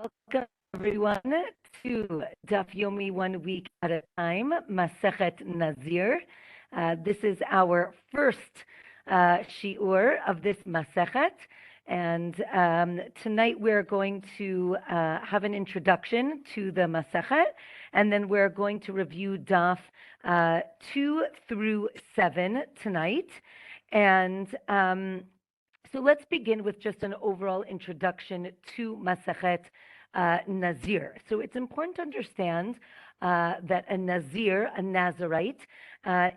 Welcome everyone to Daf Yomi 1 week at a time, Masechet Nazir. This is our first shiur of this Masechet, and tonight we're going to have an introduction to the Masechet, and then we're going to review Daf 2 through 7 tonight. And so let's begin with just an overall introduction to Masechet Nazir. So it's important to understand that a Nazir, a Nazirite,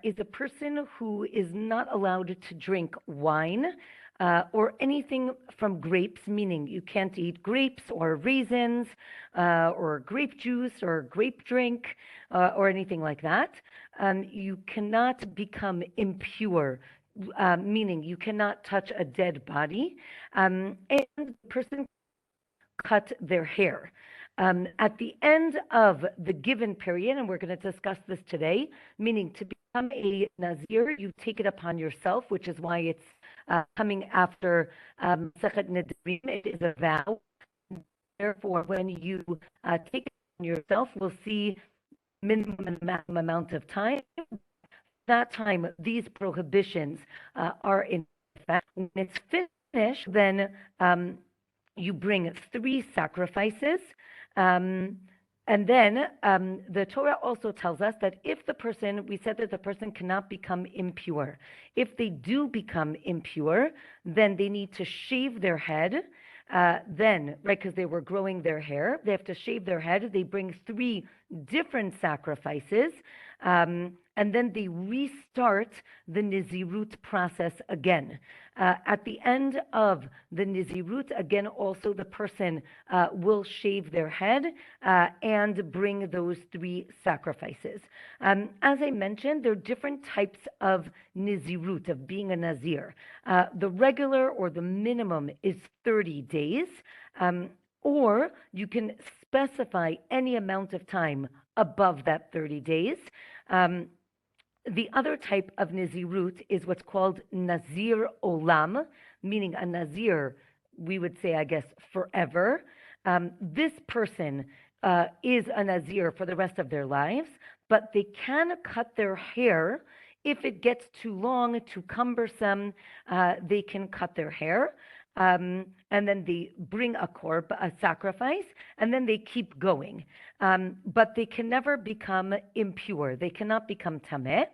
is a person who is not allowed to drink wine or anything from grapes, meaning you can't eat grapes or raisins or grape juice or grape drink or anything like that. You cannot become impure, meaning you cannot touch a dead body, and the person cut their hair. At the end of the given period, and we're going to discuss this today, meaning to become a Nazir, you take it upon yourself, which is why it's coming after Masechet Nedarim. It is a vow. Therefore, when you take it upon yourself, we'll see minimum and maximum amount of time. That time, these prohibitions are in effect. When it's finished, then you bring 3 sacrifices. And then the Torah also tells us that if the person, we said that the person cannot become impure. If they do become impure, then they need to shave their head. Then, right, because they were growing their hair, they have to shave their head. They bring 3 different sacrifices. And then they restart the Nizirut process again. At the end of the Nizirut, again, also the person will shave their head and bring those 3 sacrifices. As I mentioned, there are different types of Nizirut, of being a Nazir. The regular or the minimum is 30 days, or you can specify any amount of time above that 30 days. The other type of Nazirut is what's called Nazir Olam, meaning a Nazir, we would say, I guess, forever. This person is a Nazir for the rest of their lives, but they can cut their hair. If it gets too long, too cumbersome, they can cut their hair. And then they bring a sacrifice, and then they keep going. But they can never become impure. They cannot become tameh.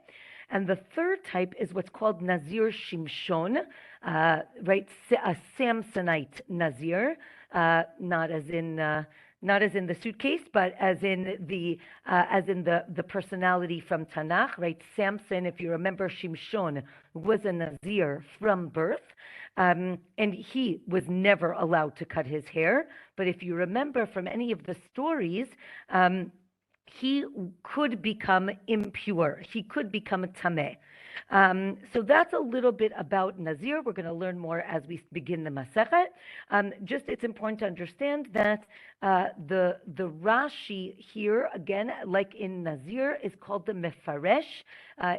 And the third type is what's called Nazir Shimshon, right? A Samsonite Nazir, not as in the suitcase, but as in the personality from Tanakh, right? Samson, if you remember, Shimshon was a Nazir from birth. And he was never allowed to cut his hair. But if you remember from any of the stories, he could become impure. He could become tameh. So that's a little bit about Nazir. We're going to learn more as we begin the Masechet. Just it's important to understand that the Rashi here, again, like in Nazir, is called the Mefaresh.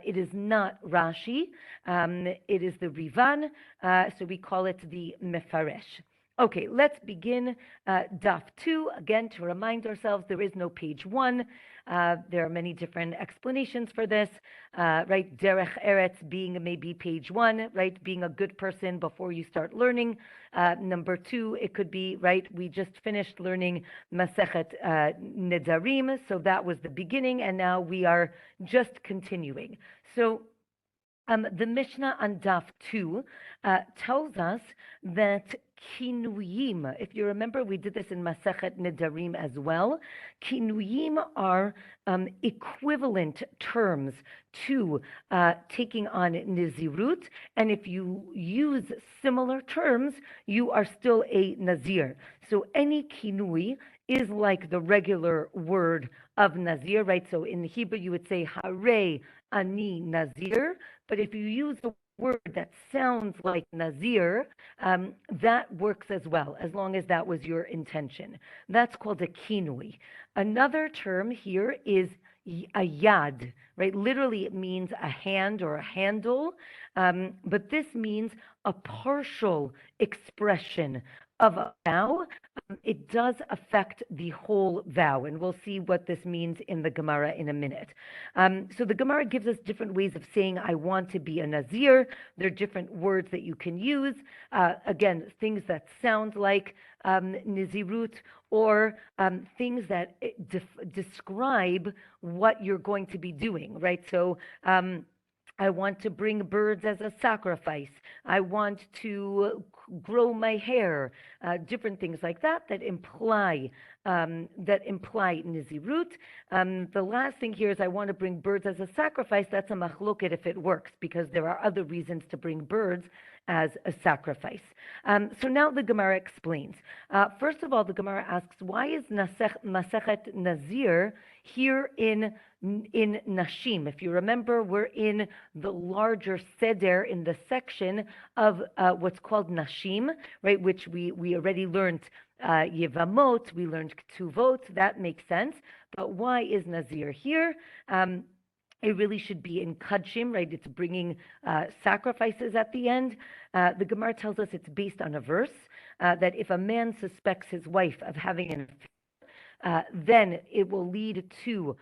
It is not Rashi. It is the Rivan. So we call it the Mefaresh. Okay, let's begin Daf 2. Again, to remind ourselves, there is no page 1. There are many different explanations for this, right? Derech Eretz being maybe page 1, right? Being a good person before you start learning. Number 2, it could be, right? We just finished learning Masechet Nedarim, so that was the beginning, and now we are just continuing. So the Mishnah on Daf 2 tells us that kinuyim, if you remember, we did this in Masechet Nedarim as well. Kinuyim are equivalent terms to taking on Nizirut, and if you use similar terms, you are still a Nazir. So any kinui is like the regular word of Nazir, right? So in Hebrew, you would say Hare Ani Nazir, but if you use a word that sounds like Nazir, that works as well, as long as that was your intention. That's called a kinui. Another term here is a yad, right? Literally, it means a hand or a handle, but this means a partial expression of a vow. it does affect the whole vow, and we'll see what this means in the Gemara in a minute. So the Gemara gives us different ways of saying, I want to be a Nazir. There are different words that you can use. Again, things that sound like Nizirut, or things that describe what you're going to be doing, right? So I want to bring birds as a sacrifice. I want to grow my hair. Different things like that imply nizirut. The last thing here is I want to bring birds as a sacrifice. That's a machloket if it works, because there are other reasons to bring birds as a sacrifice. So now the Gemara explains. First of all, the Gemara asks, why is Masechet Nazir here in Nashim? If you remember, we're in the larger seder, in the section of what's called Nashim, right? Which we already learned Yevamot, we learned Ktuvot. That makes sense. But why is Nazir here? It really should be in Kadshim, right? It's bringing sacrifices at the end. The Gemara tells us it's based on a verse that if a man suspects his wife of having an affair, then it will lead to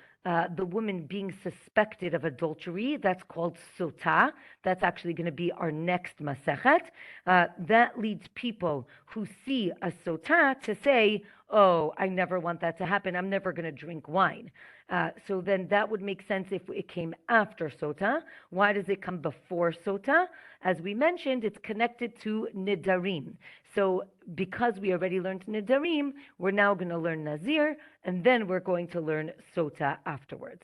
the woman being suspected of adultery. That's called sota. That's actually going to be our next masechet. That leads people who see a sota to say, oh, I never want that to happen. I'm never going to drink wine. So then that would make sense if it came after sota. Why does it come before sota? As we mentioned, it's connected to nidarim. So because we already learned nidarim, we're now going to learn nazir, and then we're going to learn sota afterwards.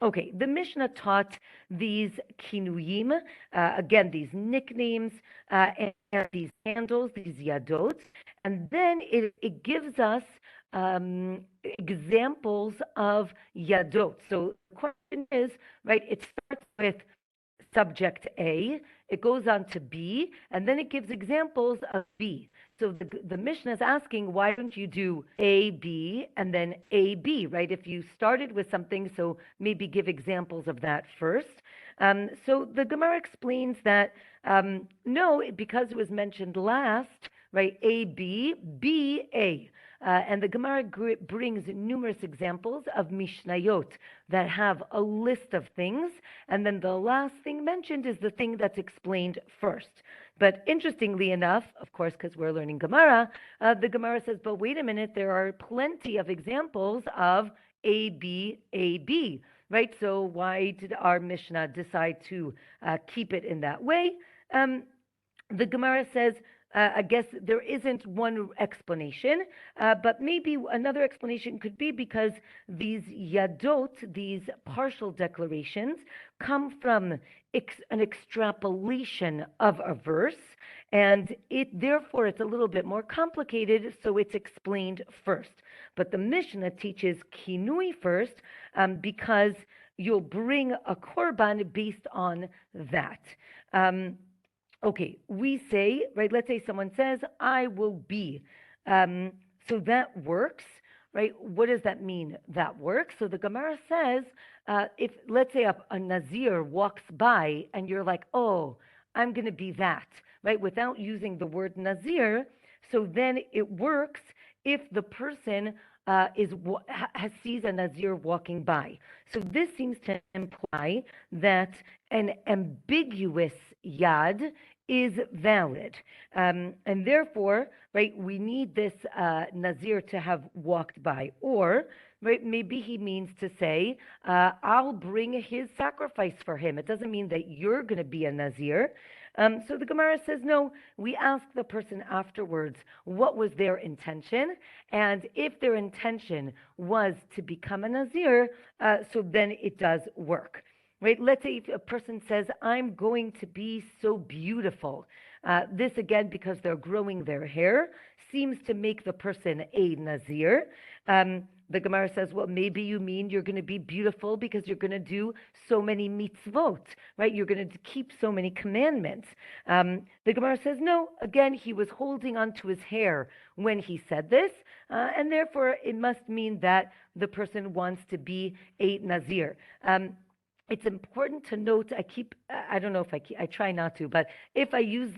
Okay, the Mishnah taught these kinuyim, again, these nicknames, and these handles, these yadot, and then it gives us examples of yadot. So the question is, right, it starts with subject A, it goes on to B, and then it gives examples of B. So the Mishnah is asking, why don't you do A, B, and then A, B, right? If you started with something, so maybe give examples of that first. So the Gemara explains that, no, because it was mentioned last, right, A, B, B, A. And the Gemara brings numerous examples of Mishnayot that have a list of things, and then the last thing mentioned is the thing that's explained first. But interestingly enough, of course, because we're learning Gemara, the Gemara says, but wait a minute, there are plenty of examples of A, B, A, B, right? So why did our Mishnah decide to keep it in that way? The Gemara says, I guess there isn't one explanation, but maybe another explanation could be because these yadot, these partial declarations, come from an extrapolation of a verse, and therefore it's a little bit more complicated, so it's explained first. But the Mishnah teaches kinui first because you'll bring a korban based on that. Okay, we say, right, let's say someone says, I will be. So that works, right? What does that mean, that works? So the Gemara says, if, let's say, a Nazir walks by and you're like, oh, I'm going to be that, right? Without using the word Nazir, so then it works if the person sees a Nazir walking by. So this seems to imply that an ambiguous yad is valid. And therefore, right, we need this Nazir to have walked by. Or, right, maybe he means to say, I'll bring his sacrifice for him. It doesn't mean that you're going to be a Nazir. So the Gemara says, no, we ask the person afterwards what was their intention, and if their intention was to become a Nazir, so then it does work. Right? Let's say if a person says, I'm going to be so beautiful. This, again, because they're growing their hair, seems to make the person a Nazir. The Gemara says, well, maybe you mean you're going to be beautiful because you're going to do so many mitzvot, right? You're going to keep so many commandments. The Gemara says, no, again, he was holding onto his hair when he said this, and therefore it must mean that the person wants to be a Nazir. it's important to note. I don't know if I try not to, but if I use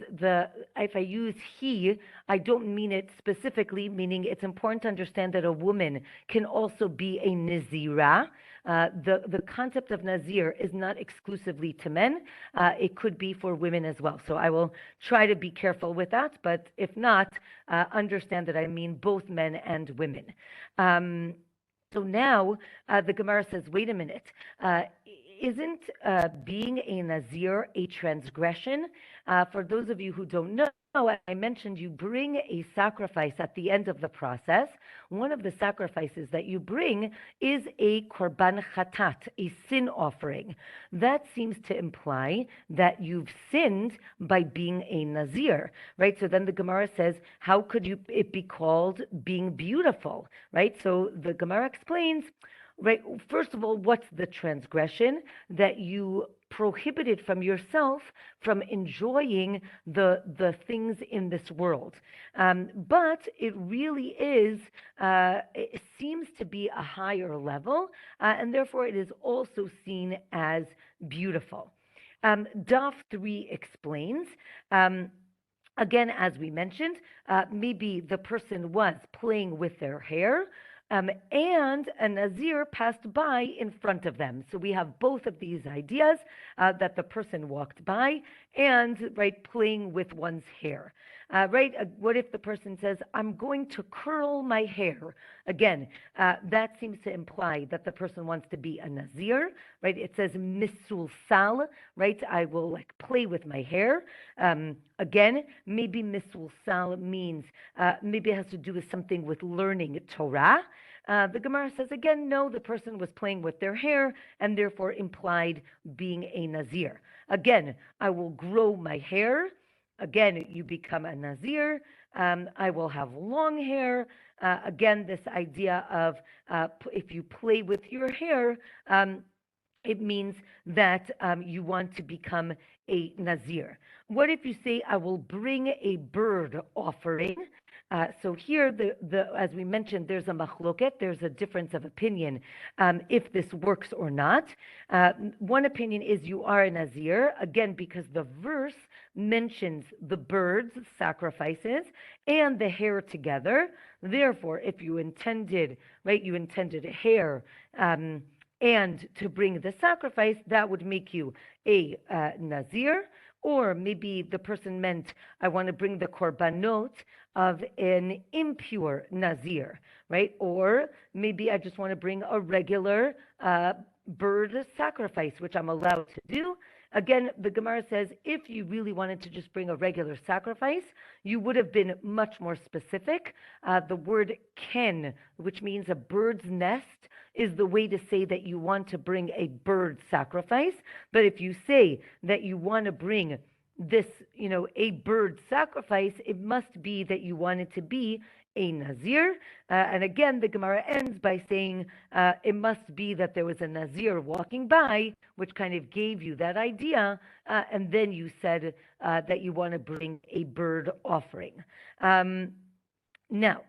he, I don't mean it specifically, meaning it's important to understand that a woman can also be a nazira. The concept of nazir is not exclusively to men. It could be for women as well. So I will try to be careful with that, but if not, understand that I mean both men and women. So now the Gemara says, wait a minute, isn't being a Nazir a transgression? For those of you who don't know, I mentioned you bring a sacrifice at the end of the process. One of the sacrifices that you bring is a korban chatat, a sin offering. That seems to imply that you've sinned by being a Nazir, right? So then the Gemara says, how could it be called being beautiful, right? So the Gemara explains, right, first of all, what's the transgression? That you prohibited from yourself from enjoying the things in this world. But it really is, it seems to be a higher level, and therefore it is also seen as beautiful. Daf 3 explains, again, as we mentioned, maybe the person was playing with their hair, and a Nazir passed by in front of them. So we have both of these ideas, that the person walked by and, right, playing with one's hair. Right? What if the person says, I'm going to curl my hair? Again, that seems to imply that the person wants to be a Nazir, right? It says misul sal, right? I will like play with my hair. Again, maybe misul sal means, maybe it has to do with something with learning Torah. The Gemara says again, no, the person was playing with their hair and therefore implied being a Nazir. Again, I will grow my hair. Again, you become a Nazir. I will have long hair. Again, this idea of if you play with your hair, it means that you want to become a Nazir. What if you say, I will bring a bird offering? So here, as we mentioned, there's a machloket, there's a difference of opinion if this works or not. One opinion is you are a Nazir, again, because the verse mentions the birds, sacrifices, and the hair together. Therefore, if you intended, right, you intended a hair, and to bring the sacrifice, that would make you a Nazir. Or maybe the person meant, I want to bring the korbanot of an impure Nazir, right? Or maybe I just want to bring a regular bird sacrifice, which I'm allowed to do. Again, the Gemara says, if you really wanted to just bring a regular sacrifice, you would have been much more specific. The word ken, which means a bird's nest, is the way to say that you want to bring a bird sacrifice. But if you say that you want to bring this, a bird sacrifice, it must be that you want it to be a Nazir. And again, the Gemara ends by saying it must be that there was a Nazir walking by, which kind of gave you that idea. And then you said that you want to bring a bird offering. Now,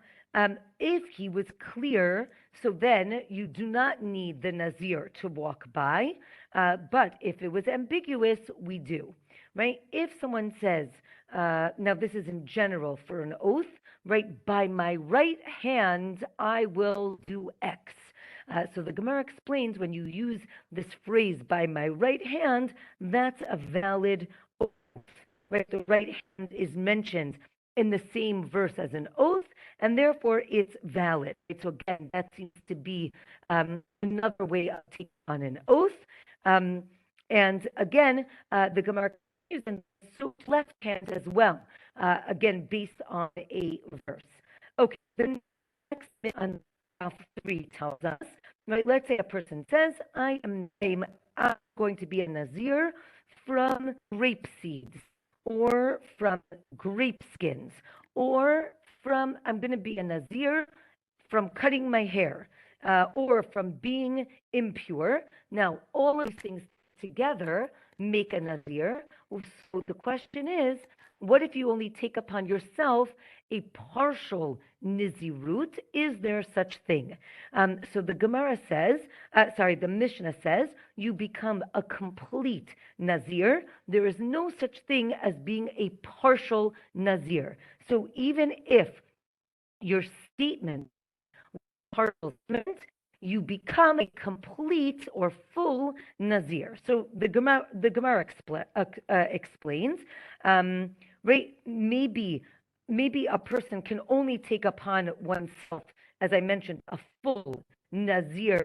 if he was clear, so then you do not need the Nazir to walk by. But if it was ambiguous, we do. Right? If someone says, now this is in general for an oath, right? By my right hand, I will do X. So the Gemara explains when you use this phrase, by my right hand, that's a valid oath. Right? The right hand is mentioned in the same verse as an oath, and therefore it's valid. Right? So again, that seems to be another way of taking on an oath. And again, the Gemara and so left hand as well, again, based on a verse. Okay, the next bit on 3 tells us, right, let's say a person says, I'm going to be a Nazir from grape seeds, or from grape skins, or I'm going to be a Nazir from cutting my hair, or from being impure. Now, all of these things together make a Nazir. So the question is, what if you only take upon yourself a partial nizirut? Is there such thing? So the Gemara says, the Mishnah says, you become a complete Nazir. There is no such thing as being a partial Nazir. So even if your statement partial statement, you become a complete or full Nazir. So the Gemara explains, right? Maybe a person can only take upon oneself, as I mentioned, a full Nazir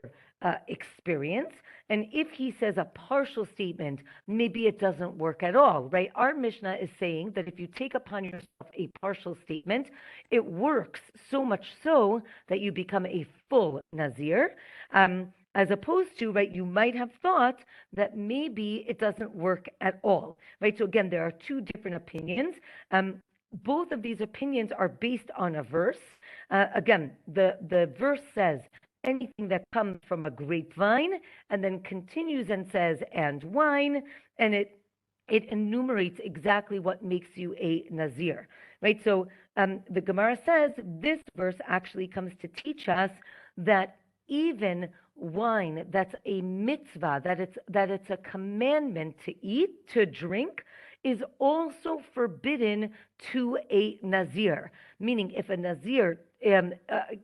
experience. And if he says a partial statement, maybe it doesn't work at all, right? Our Mishnah is saying that if you take upon yourself a partial statement, it works so much so that you become a full Nazir, as opposed to, right, you might have thought that maybe it doesn't work at all, right? So again, there are two different opinions. Both of these opinions are based on a verse. Again, the verse says, anything that comes from a grapevine, and then continues and says, and wine, and it enumerates exactly what makes you a Nazir, right? So the Gemara says this verse actually comes to teach us that even wine that's a mitzvah, that it's a commandment to eat, to drink, is also forbidden to a Nazir. Meaning, if a Nazir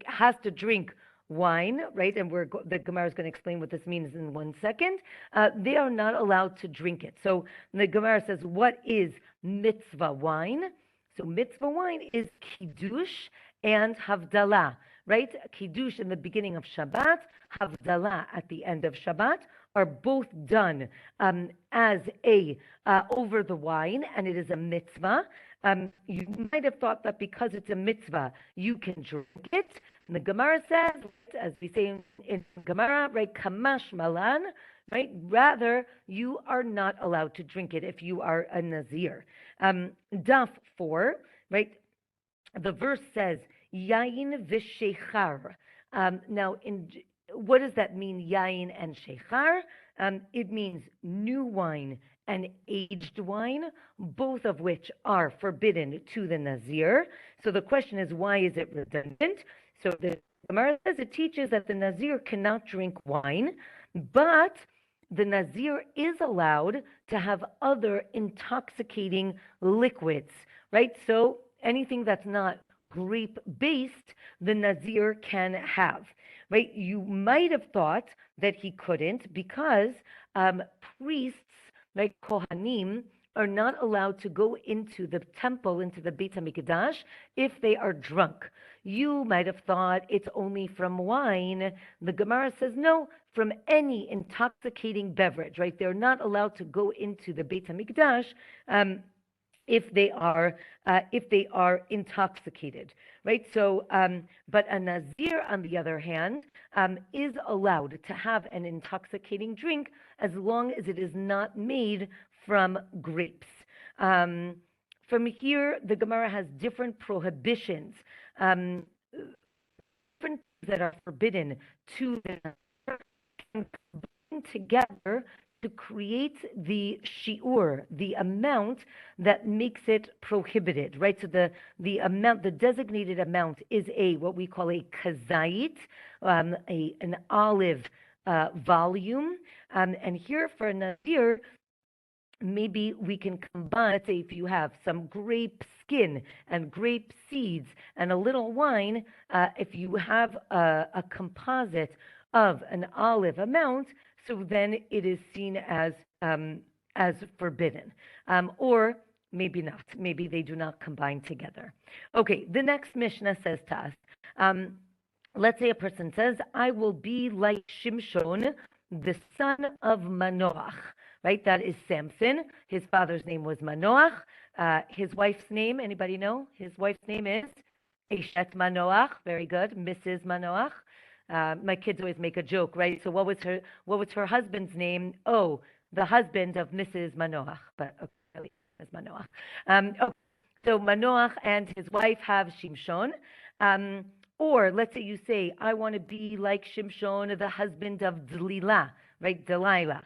has to drink wine, right? And the Gemara is going to explain what this means in 1 second. They are not allowed to drink it. So the Gemara says, what is mitzvah wine? So mitzvah wine is kiddush and havdalah, right? Kiddush in the beginning of Shabbat, havdalah at the end of Shabbat are both done as a over the wine, and it is a mitzvah. You might have thought that because it's a mitzvah, you can drink it. And the Gemara says, as we say in Gemara, right, kamash malan, right? Rather, you are not allowed to drink it if you are a Nazir. Daf 4, right? The verse says, yayin v'shechar. Now, what does that mean, yayin and shechar? It means new wine and aged wine, both of which are forbidden to the Nazir. So the question is, why is it redundant? So the Gemara says it teaches that the Nazir cannot drink wine, but the Nazir is allowed to have other intoxicating liquids, right? So anything that's not grape-based, the Nazir can have, right? You might have thought that he couldn't because priests, like Kohanim, are not allowed to go into the temple, into the Beit HaMikdash, if they are drunk. You might have thought it's only from wine. The Gemara says no, from any intoxicating beverage, right? They're not allowed to go into the Beit HaMikdash if they are intoxicated, right? So, but a Nazir, on the other hand, is allowed to have an intoxicating drink as long as it is not made from grapes. From here, the Gemara has different prohibitions, different things that are forbidden to the Nazir, and combine together to create the shiur, the amount that makes it prohibited, right? So the amount, the designated amount is what we call a kazait, an olive volume. And here for a Nazir, maybe we can combine, let's say if you have some grape skin and grape seeds and a little wine, if you have a composite of an olive amount, so then it is seen as forbidden. Or maybe not. Maybe they do not combine together. Okay, the next Mishnah says to us, let's say a person says, I will be like Shimshon, the son of Manoach, right? That is Samson. His father's name was Manoach. His wife's name, anybody know? His wife's name is Eshet Manoach. Very good, Mrs. Manoach. My kids always make a joke, right? So what was her husband's name? Oh, the husband of Mrs. Manoach, but okay, as Manoach. Okay. So Manoach and his wife have Shimshon. Or let's say you say, I want to be like Shimshon, the husband of Delilah, right? Delilah.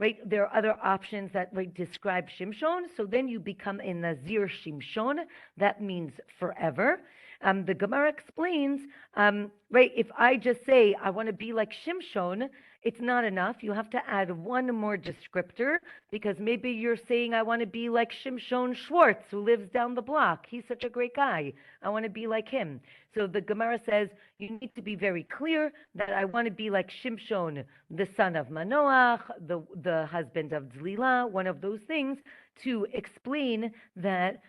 right, there are other options that describe Shimshon. So then you become a Nazir Shimshon. That means forever. The Gemara explains, if I just say I want to be like Shimshon, it's not enough. You have to add one more descriptor, because maybe you're saying I want to be like Shimshon Schwartz, who lives down the block. He's such a great guy. I want to be like him. So the Gemara says you need to be very clear that I want to be like Shimshon, the son of Manoach, the husband of Zlilah, one of those things, to explain that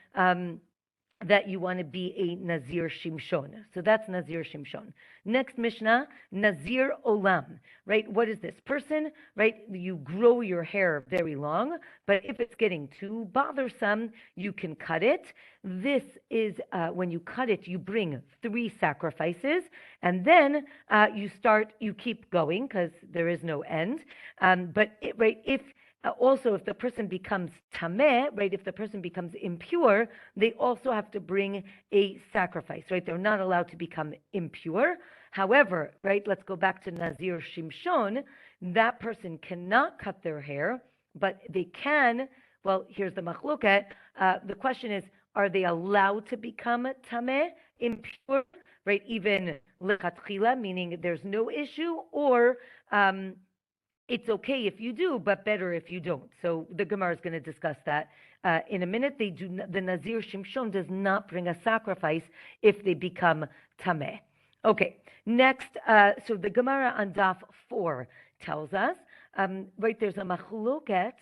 that you want to be a Nazir Shimshon. So that's Nazir Shimshon. Next Mishnah, Nazir Olam, right? What is this person, right? You grow your hair very long, but if it's getting too bothersome, you can cut it. This is, when you cut it, you bring 3 sacrifices, and then you keep going, because there is no end. Also, if the person becomes tameh, right, if the person becomes impure, they also have to bring a sacrifice, right? They're not allowed to become impure. However, right, let's go back to Nazir Shimshon. That person cannot cut their hair, but they can, well, here's the machloket. The question is, are they allowed to become tameh, impure, right, even lechatchila, meaning there's no issue, or it's okay if you do, but better if you don't. So the Gemara is going to discuss that in a minute. The Nazir Shimshon does not bring a sacrifice if they become tameh. Okay, next, so the Gemara on Daf 4 tells us, there's a machloket.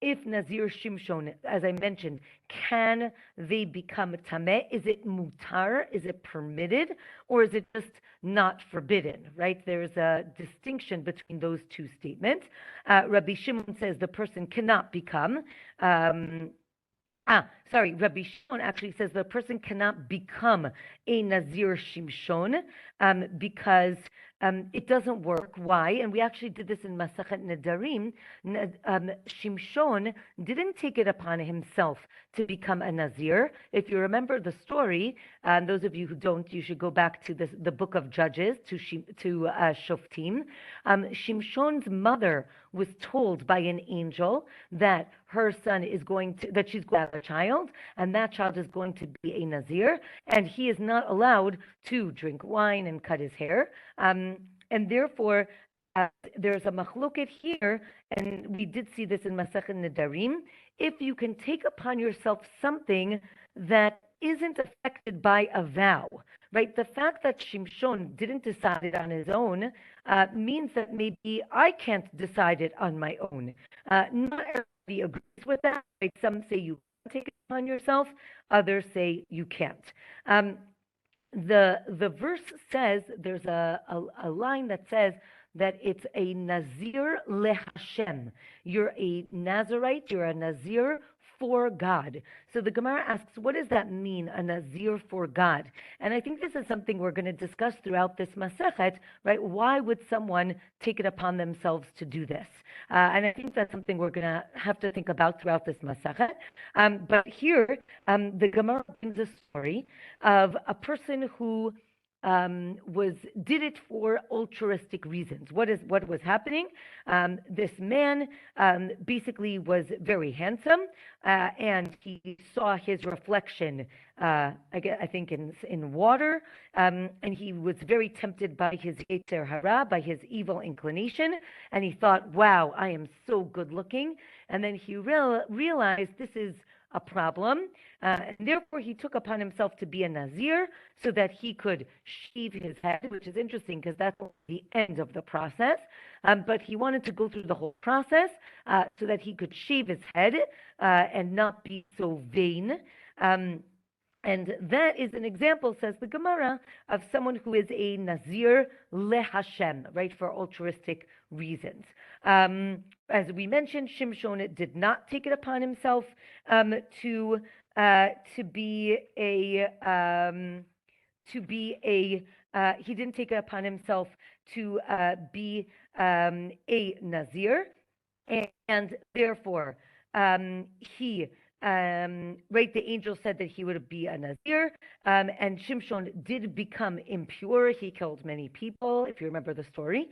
If Nazir Shimshon, as I mentioned, can they become tameh? Is it mutar? Is it permitted? Or is it just not forbidden, right? There's a distinction between those two statements. Rabbi Shimon says the person cannot become. Rabbi Shimon actually says the person cannot become a Nazir Shimshon because it doesn't work. Why? And we actually did this in Masachet Nedarim. Shimshon didn't take it upon himself to become a Nazir. If you remember the story, and those of you who don't, you should go back to the book of Judges, to Shoftim. Shimshon's mother was told by an angel that her son is that she's going to have a child, and that child is going to be a Nazir, and he is not allowed to drink wine and cut his hair. And therefore, there's a machloket here, and we did see this in Masachet Nedarim. If you can take upon yourself something that isn't affected by a vow, right? The fact that Shimshon didn't decide it on his own means that maybe I can't decide it on my own. Not everybody agrees with that. Right? Some say you can take it upon yourself. Others say you can't. The verse says, there's a line that says that it's a Nazir leHashem. You're a Nazirite, you're a Nazir for God. So the Gemara asks, what does that mean, a Nazir for God? And I think this is something we're going to discuss throughout this Masechet, right? Why would someone take it upon themselves to do this? And I think that's something we're going to have to think about throughout this Masechet. But here, the Gemara brings a story of a person who did it for altruistic reasons. What was happening? This man basically was very handsome, and he saw his reflection, I think in water, and he was very tempted by his Yetzer Hara, by his evil inclination, and he thought, "Wow, I am so good looking." And then he realized this is a problem, and therefore he took upon himself to be a Nazir so that he could shave his head, which is interesting because that's the end of the process. But he wanted to go through the whole process so that he could shave his head and not be so vain. And that is an example, says the Gemara, of someone who is a Nazir leHashem, right, for altruistic reasons. As we mentioned, Shimshon did not take it upon himself to be a he didn't take it upon himself to be a Nazir, and therefore the angel said that he would be a Nazir, and Shimshon did become impure. He killed many people, if you remember the story.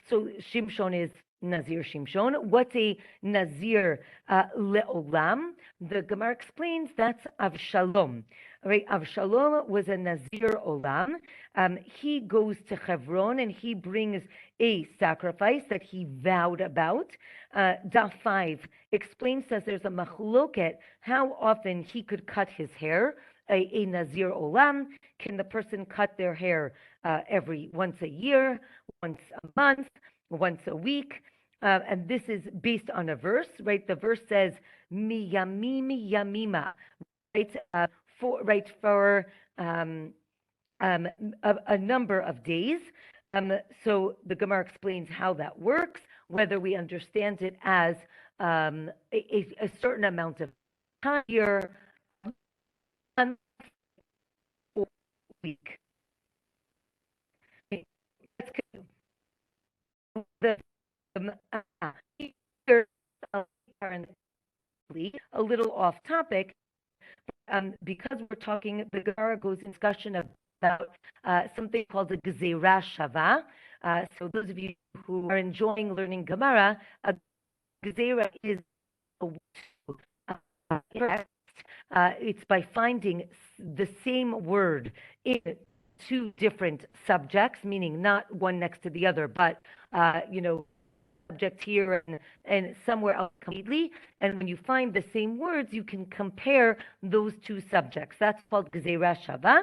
So Shimshon is Nazir Shimshon. What's a Nazir le'olam? The Gemara explains that's Avshalom. Right, Avshalom was a Nazir olam. He goes to Hebron and he brings a sacrifice that he vowed about. Daf 5 explains that there's a machloket how often he could cut his hair. A Nazir olam, can the person cut their hair once a year, once a month, once a week? And this is based on a verse, right? The verse says, miyamim yamima, right? For a number of days. So the Gemara explains how that works, whether we understand it as a certain amount of time, year, month, or week. Let's a little off topic, because we're talking, the Gemara goes in discussion about something called the Gezerah Shava. So those of you who are enjoying learning Gemara, a Gezerah is it's by finding the same word in two different subjects, meaning not one next to the other, but subject here and somewhere else completely. And when you find the same words, you can compare those two subjects. That's called Gezerah Shava.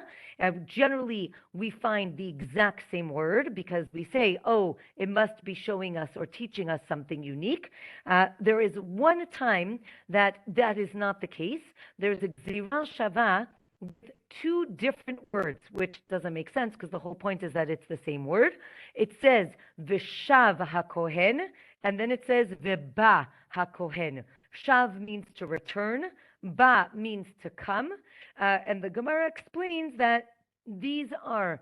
Generally, we find the exact same word because we say, oh, it must be showing us or teaching us something unique. There is one time that is not the case. There's a Gezerah Shava with two different words, which doesn't make sense because the whole point is that it's the same word. It says Vishav HaKohen, and then it says Veba HaKohen. Shav means to return, Ba means to come, and the Gemara explains that these are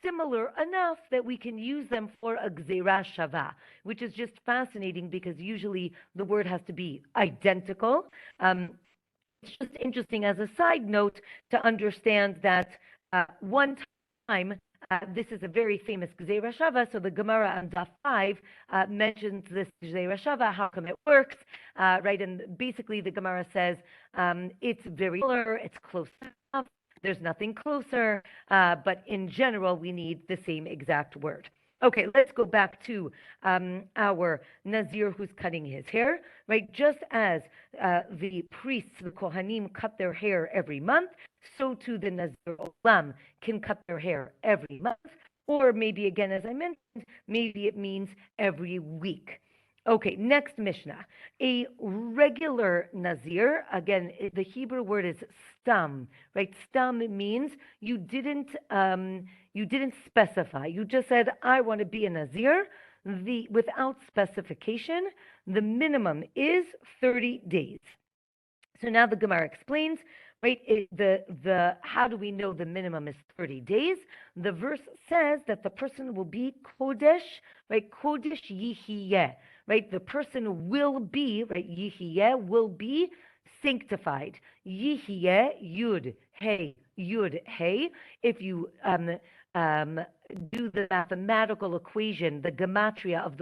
similar enough that we can use them for a Gezerah Shava, which is just fascinating because usually the word has to be identical. It's just interesting as a side note to understand that one time, this is a very famous Gezerah Shava, so the Gemara on Daf 5 mentions this Gezerah Shava, how come it works, right? And basically the Gemara says it's very similar, it's close enough, there's nothing closer, but in general we need the same exact word. Okay, let's go back to our Nazir who's cutting his hair, right? Just as the priests, the Kohanim, cut their hair every month, so too the Nazir Olam can cut their hair every month, or maybe again, as I mentioned, maybe it means every week. Okay, next Mishnah. A regular Nazir, again, the Hebrew word is stam, right? Stam means you didn't specify. You just said, I want to be a Nazir. Without specification, the minimum is 30 days. So now the Gemara explains, right? How do we know the minimum is 30 days? The verse says that the person will be kodesh, right? Kodesh yihiyeh, right? The person will be, right? Yihiyeh will be sanctified. Yihiyeh, yud, hey, yud, hey. If you do the mathematical equation, the gematria of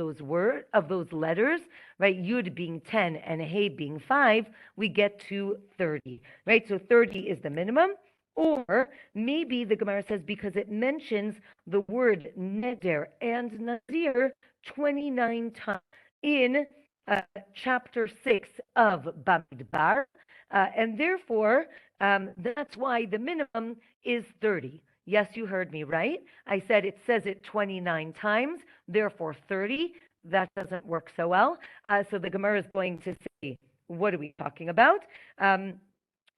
those letters, right? Yud being 10 and hey being 5, we get to 30, right? So 30 is the minimum. Or maybe the Gemara says because it mentions the word neder and nazir 29 times in chapter 6 of Bamidbar, and therefore that's why the minimum is 30. Yes, you heard me right. I said it says it 29 times, therefore 30. That doesn't work so well. So the Gemara is going to say, what are we talking about?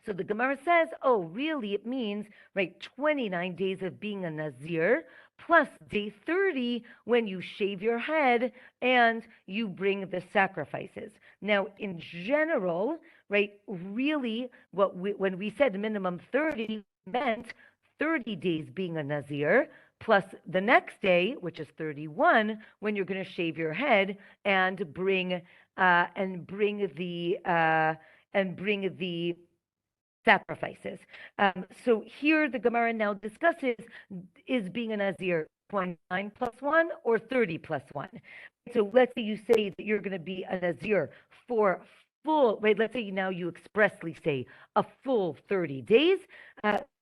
So the Gemara says, oh, really, it means, right, 29 days of being a Nazir plus day 30 when you shave your head and you bring the sacrifices. Now, in general, right, really, when we said minimum 30, meant 30 days being a Nazir, plus the next day, which is 31, when you're going to shave your head and bring the sacrifices. So here the Gemara now discusses, is being a Nazir 29 plus 1 or 30 plus 1? So let's say you say that you're going to be a Nazir for full, right? Let's say now you expressly say a full 30 days,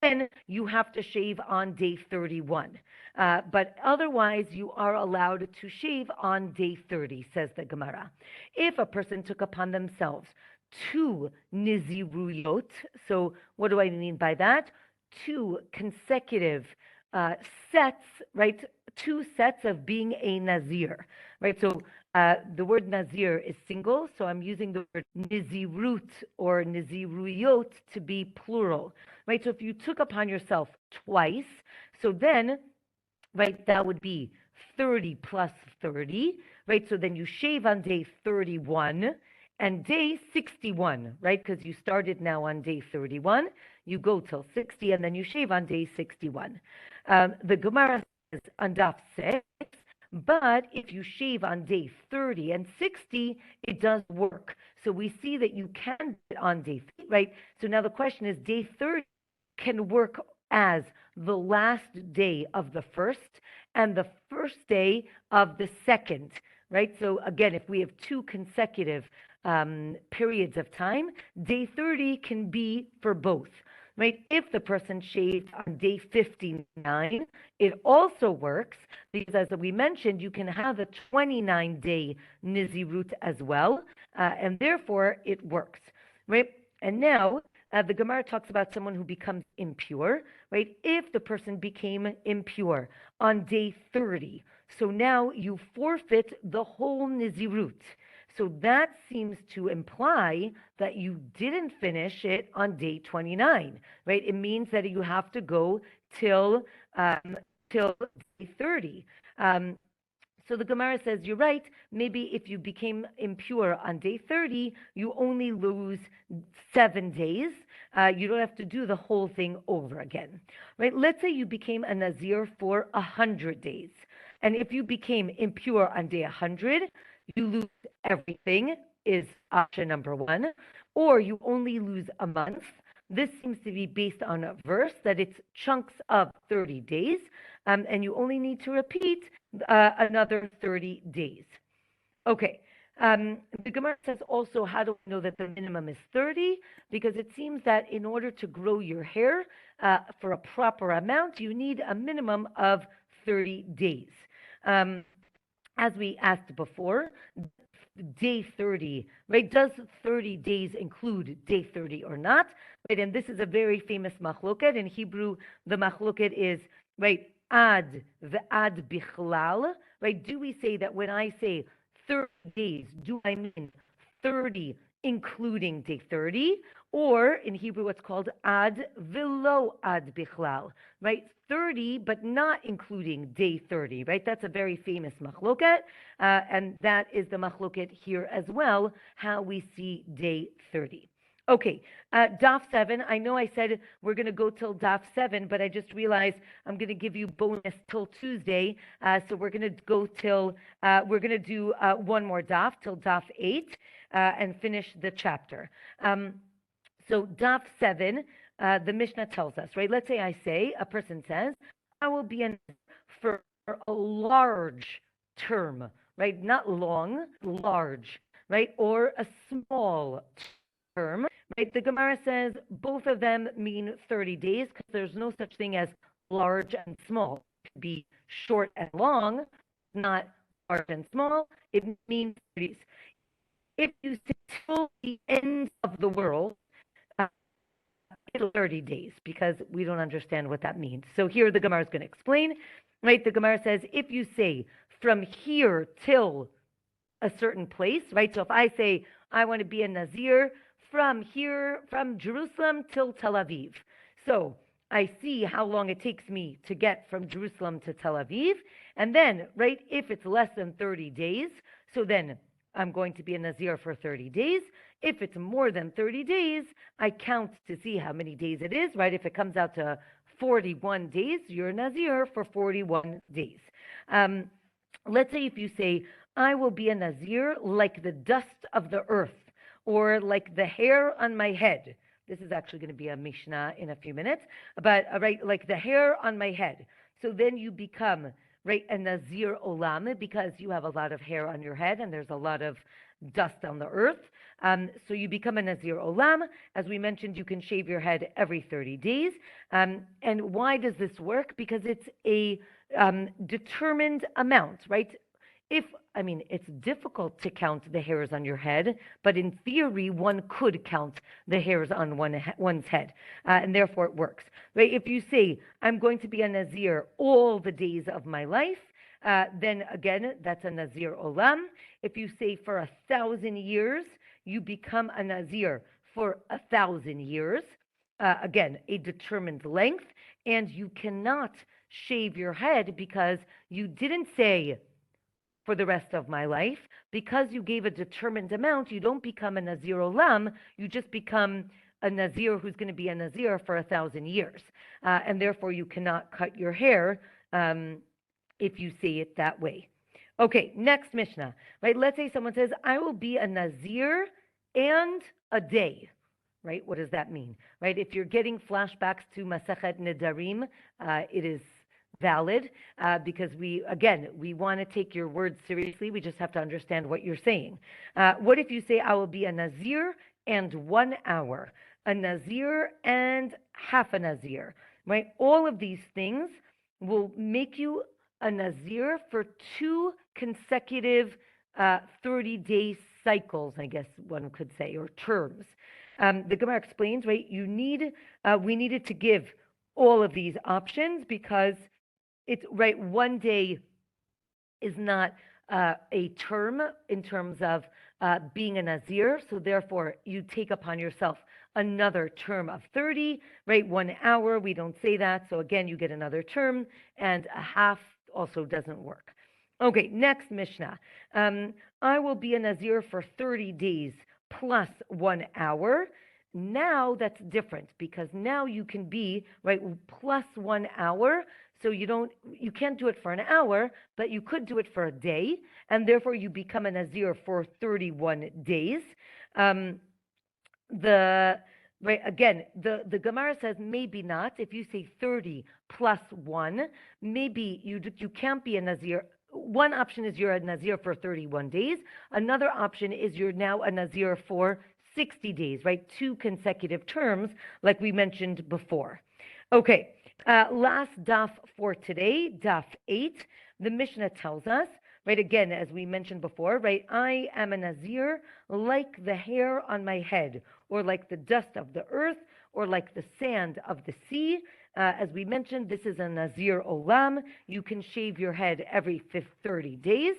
then you have to shave on day 31. But otherwise, you are allowed to shave on day 30, says the Gemara. If a person took upon themselves two niziruyot, so what do I mean by that? Two consecutive sets, right? Two sets of being a Nazir, right? So the word Nazir is single, so I'm using the word Nizirut or Niziruyot to be plural, right? So if you took upon yourself twice, so then, right, that would be 30 plus 30, right? So then you shave on day 31 and day 61, right? Because you started now on day 31, you go till 60, and then you shave on day 61. The Gemara says on Daf 6, but if you shave on day 30 and 60, it does work. So we see that you can do it on day 30, right? So now the question is, day 30 can work as the last day of the first and the first day of the second, right? So again, if we have two consecutive periods of time, day 30 can be for both, right? If the person shaved on day 59, it also works because, as we mentioned, you can have a 29-day nizirut as well, and therefore it works, right? And now the Gemara talks about someone who becomes impure, right? If the person became impure on day 30, so now you forfeit the whole nizirut. So that seems to imply that you didn't finish it on day 29, right? It means that you have to go till day 30. So the Gemara says, you're right, maybe if you became impure on day 30, you only lose 7 days. You don't have to do the whole thing over again, right? Let's say you became a Nazir for 100 days. And if you became impure on day 100, you lose everything, is option number one, or you only lose a month. This seems to be based on a verse that it's chunks of 30 days, and you only need to repeat another 30 days. Okay. The Gemara says also, how do we know that the minimum is 30? Because it seems that in order to grow your hair for a proper amount, you need a minimum of 30 days. As we asked before, day 30, right? Does 30 days include day 30 or not? Right? And this is a very famous machloket. In Hebrew, the machloket is, right, ad ve'ad bichlal, right? Do we say that when I say 30 days, do I mean 30 including day 30? Or in Hebrew, it's called ad velo ad bichlal, right? 30, but not including day 30, right? That's a very famous machloket, and that is the machloket here as well, how we see day 30. Okay, Daf 7. I know I said we're going to go till Daf 7, but I just realized I'm going to give you bonus till Tuesday. So we're going to go till, we're going to do one more Daf till Daf 8 and finish the chapter. So Daf 7, the Mishnah tells us, right? Let's say a person says, I will be for a large term, right? Not long, large, right? Or a small term, right? The Gemara says both of them mean 30 days because there's no such thing as large and small. It could be short and long, not large and small. It means 30 days. If you say till the end of the world, 30 days, because we don't understand what that means. So here the Gemara is going to explain, right? The Gemara says, if you say from here till a certain place, right? So if I say, I want to be a Nazir from here, from Jerusalem till Tel Aviv. So I see how long it takes me to get from Jerusalem to Tel Aviv. And then, right, if it's less than 30 days, so then I'm going to be a Nazir for 30 days. If it's more than 30 days, I count to see how many days it is, right? If it comes out to 41 days, you're a Nazir for 41 days. Let's say if you say, I will be a Nazir like the dust of the earth, or like the hair on my head. This is actually going to be a Mishnah in a few minutes, but right, like the hair on my head. So then you become, right, a Nazir Olam because you have a lot of hair on your head and there's a lot of dust on the earth. So you become a Nazir Olam. As we mentioned, you can shave your head every 30 days. And why does this work? Because it's a determined amount, right? It's difficult to count the hairs on your head, but in theory, one could count the hairs on one's head, and therefore it works. Right? If you say, I'm going to be a Nazir all the days of my life, then again, that's a Nazir Olam. If you say for 1,000 years, you become a Nazir for 1,000 years, again, a determined length, and you cannot shave your head because you didn't say, for the rest of my life. Because you gave a determined amount, you don't become a Nazir Olam, you just become a Nazir who's going to be a Nazir for 1,000 years. And therefore, you cannot cut your hair if you say it that way. Okay, next Mishnah, right? Let's say someone says, I will be a Nazir and a day. Right? What does that mean? Right? If you're getting flashbacks to Masechet Nedarim, it is valid because we want to take your words seriously. We just have to understand what you're saying. What if you say, I will be a Nazir and 1 hour, a Nazir and half a Nazir, right? All of these things will make you a Nazir for 2 consecutive 30-day cycles, I guess one could say, or terms. The Gemara explains, right? We needed to give all of these options because it's right. 1 day is not a term in terms of being a Nazir. So therefore, you take upon yourself another term of 30, right? 1 hour, we don't say that. So again, you get another term, and a half also doesn't work. Okay, next Mishnah. I will be a Nazir for 30 days plus 1 hour. Now that's different because now you can be, right, plus 1 hour. So you can't do it for an hour, but you could do it for a day, and therefore you become a Nazir for 31 days. The Gemara says maybe not. If you say 30 plus 1, maybe you can't be a Nazir. One option is you're a Nazir for 31 days. Another option is you're now a Nazir for 60 days, right? 2 consecutive terms, like we mentioned before. Okay. Last daf for today, daf 8, the Mishnah tells us, right, again, as we mentioned before, right, I am a Nazir like the hair on my head, or like the dust of the earth, or like the sand of the sea. As we mentioned, this is a Nazir Olam. You can shave your head every 30 days.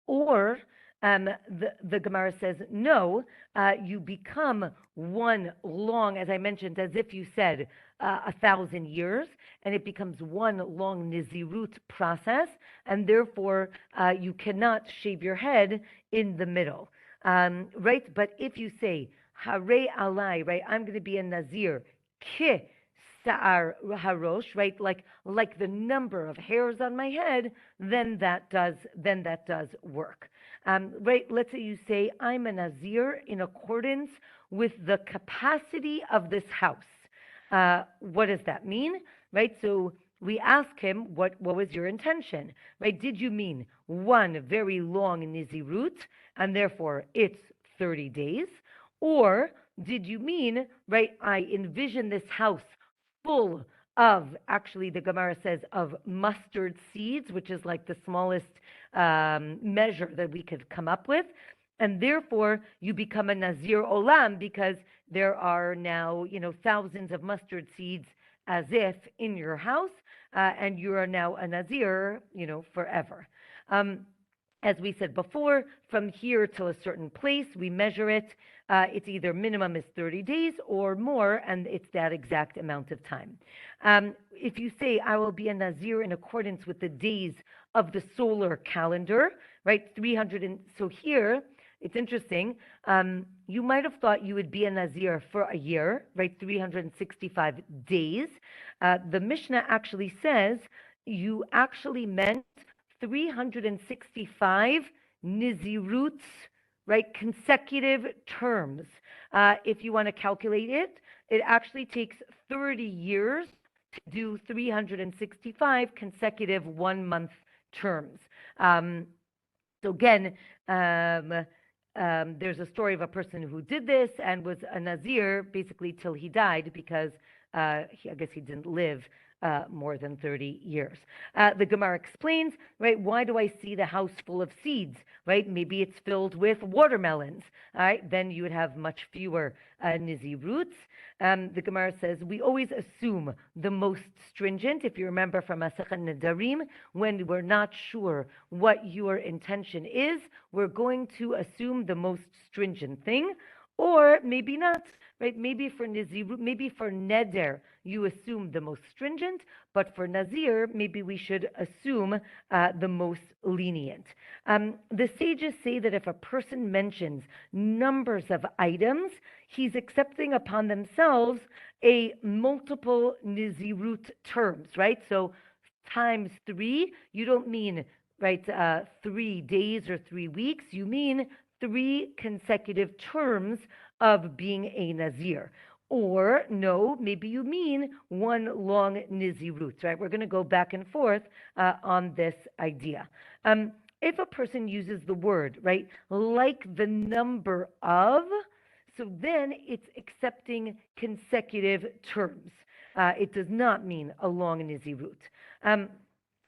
Or the Gemara says, no, you become one long, as I mentioned, as if you said 1,000 years, and it becomes one long Nizirut process, and therefore you cannot shave your head in the middle, right? But if you say, Hare alai, right, I'm going to be a Nazir, ki sa'ar harosh, right, like the number of hairs on my head, then that does work. Right, let's say you say, I'm a Nazir in accordance with the capacity of this house. What does that mean? Right, so we ask him, what was your intention? Right, did you mean one very long Nizirut, and therefore it's 30 days? Or did you mean, right, I envision this house full of, actually the Gemara says, of mustard seeds, which is like the smallest measure that we could come up with. And therefore, you become a Nazir Olam because there are now, thousands of mustard seeds as if in your house, and you are now a Nazir, forever. As we said before, from here till a certain place, we measure it. It's either minimum is 30 days or more, and it's that exact amount of time. If you say, I will be a Nazir in accordance with the days of the solar calendar, right, 300, so here, it's interesting, you might have thought you would be a Nazir for a year, right, 365 days. The Mishnah actually says you actually meant 365 Niziruts, right, consecutive terms. If you want to calculate it, it actually takes 30 years to do 365 consecutive 1 month terms. So again, there's a story of a person who did this and was a Nazir basically till he died because I guess he didn't live more than 30 years. The Gemara explains, right, why do I see the house full of seeds, right? Maybe it's filled with watermelons, all right? Then you would have much fewer Nizirut. The Gemara says, we always assume the most stringent. If you remember from Masechet Nedarim, when we're not sure what your intention is, we're going to assume the most stringent thing, or maybe not, right? Maybe for Nizirut, maybe for Neder, you assume the most stringent, but for Nazir, maybe we should assume the most lenient. The sages say that if a person mentions numbers of items, he's accepting upon themselves a multiple Nizirut terms, right? So times 3, you don't mean, right, 3 days or 3 weeks, you mean 3 consecutive terms of being a Nazir. Or, no, maybe you mean 1 long Nizirut, right? We're going to go back and forth on this idea. If a person uses the word, right, like the number of, so then it's accepting consecutive terms. It does not mean a long Nizirut.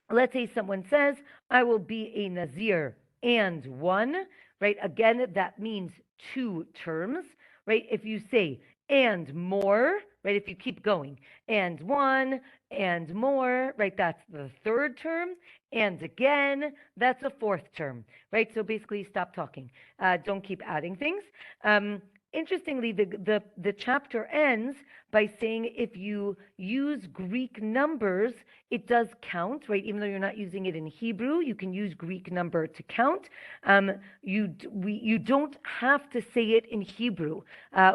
Let's say someone says, I will be a Nazir and 1, right? Again, that means 2 terms, right? If you say and more, right? If you keep going, and 1 and more, right? That's the 3rd term. And again, that's a 4th term, right? So basically, stop talking. Don't keep adding things. Interestingly, the chapter ends by saying if you use Greek numbers, it does count, right? Even though you're not using it in Hebrew, you can use Greek number to count. You don't have to say it in Hebrew,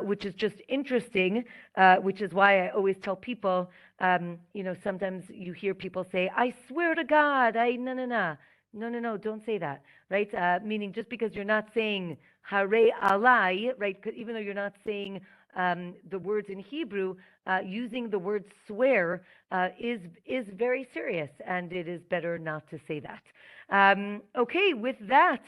which is just interesting, which is why I always tell people, sometimes you hear people say, I swear to God, no, don't say that, right? Meaning just because you're not saying Hare alai, right? Even though you're not saying the words in Hebrew, using the word swear is very serious, and it is better not to say that. Okay, with that,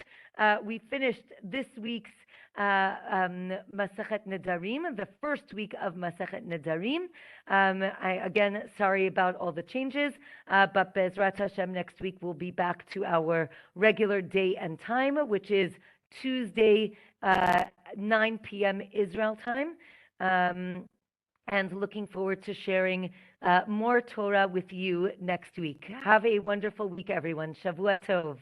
we finished this week's Masechet Nedarim, the first week of Masechet Nedarim. Again, sorry about all the changes, but Bezrat Hashem, next week we'll be back to our regular day and time, which is Tuesday, 9 p.m. Israel time. And looking forward to sharing more Torah with you next week. Have a wonderful week, everyone. Shavua Tov.